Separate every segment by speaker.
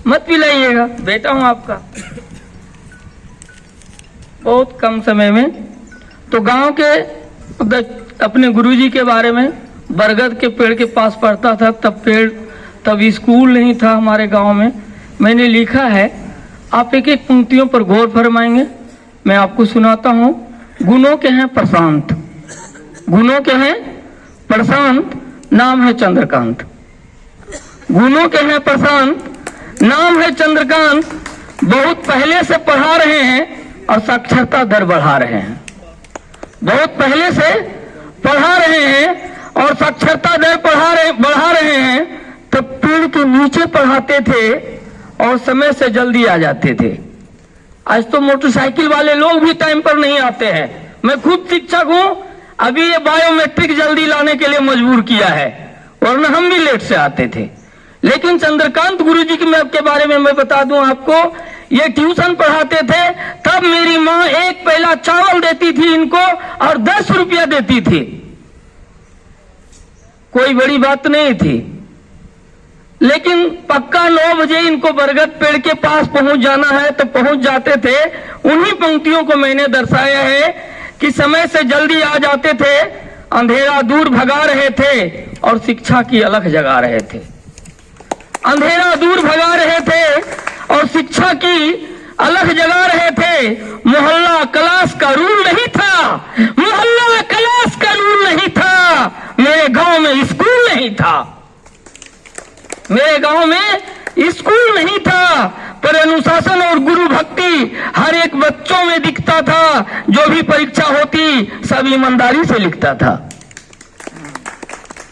Speaker 1: मत पिलाइएगा, बेटा हूं आपका। बहुत कम समय में तो गांव के अपने गुरुजी के बारे में, बरगद के पेड़ के पास पढ़ता था, तब स्कूल नहीं था हमारे गांव में। मैंने लिखा है, आप एक एक पंक्तियों पर गौर फरमाएंगे। मैं आपको सुनाता हूं। गुणों के हैं प्रशांत, गुणों के हैं प्रशांत, नाम है चंद्रकांत। गुणों के हैं प्रशांत, नाम है चंद्रकांत। बहुत पहले से पढ़ा रहे हैं और साक्षरता दर बढ़ा रहे हैं। बहुत पहले से पढ़ा रहे हैं और साक्षरता दर बढ़ा रहे हैं। तब पेड़ के नीचे पढ़ाते थे और समय से जल्दी आ जाते थे। आज तो मोटरसाइकिल वाले लोग भी टाइम पर नहीं आते हैं। मैं खुद शिक्षक हूं, अभी ये बायोमेट्रिक जल्दी लाने के लिए मजबूर किया है, वरना हम भी लेट से आते थे। लेकिन चंद्रकांत गुरुजी के बारे में मैं बता दूं आपको, ये ट्यूशन पढ़ाते थे, तब मेरी माँ एक पहला चावल देती थी इनको और 10 रुपया देती थी। कोई बड़ी बात नहीं थी, लेकिन पक्का 9 बजे इनको बरगद पेड़ के पास पहुंच जाना है तो पहुंच जाते थे। उन्हीं पंक्तियों को मैंने दर्शाया है कि समय से जल्दी आ जाते थे, अंधेरा दूर भगा रहे थे और शिक्षा की अलख जगा रहे थे। अंधेरा दूर भगा रहे थे और शिक्षा की अलख जगा रहे थे। मोहल्ला क्लास का रूल नहीं था, मोहल्ला क्लास का रूल नहीं था। मेरे गांव में स्कूल नहीं था, मेरे गांव में स्कूल नहीं था, पर अनुशासन और गुरु भक्ति हर एक बच्चों में दिखता था। जो भी परीक्षा होती सब ईमानदारी से लिखता था,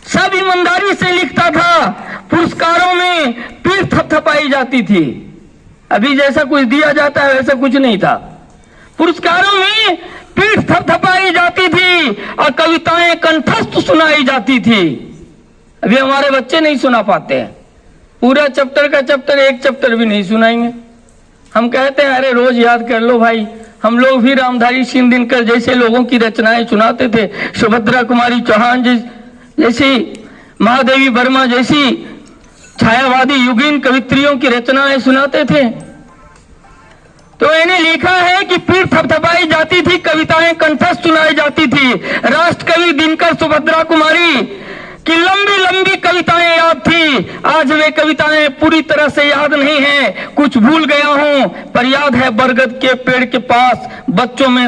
Speaker 1: सब ईमानदारी से लिखता था। पुरस्कारों में पीठ थपथपाई जाती थी। अभी जैसा कुछ दिया जाता है वैसा कुछ नहीं था। पुरस्कारों में पीठ थपथपाई जाती थी और कविताएं कंठस्थ सुनाई जाती थी। अभी हमारे बच्चे नहीं सुना पाते हैं, पूरा चैप्टर का चैप्टर एक चैप्टर भी नहीं सुनाएंगे। हम कहते हैं अरे रोज याद कर लो भाई। हम लोग भी रामधारी सिंह दिनकर जैसे लोगों की रचनाएं सुनाते थे, सुभद्रा कुमारी चौहान जैसी, महादेवी वर्मा जैसी छायावादी युगीन कवित्रियों की रचनाएं सुनाते थे। तो मैंने लिखा है कि पीठ थपथपाई जाती थी, कविताएं कंठस्थ सुनाई जाती थी। राष्ट्रकवि दिनकर सुभद्रा कुमारी की लंबी लंबी कविताएं याद थी। आज वे कविताएं पूरी तरह से याद नहीं है, कुछ भूल गया हूं, पर याद है बरगद के पेड़ के पास बच्चों में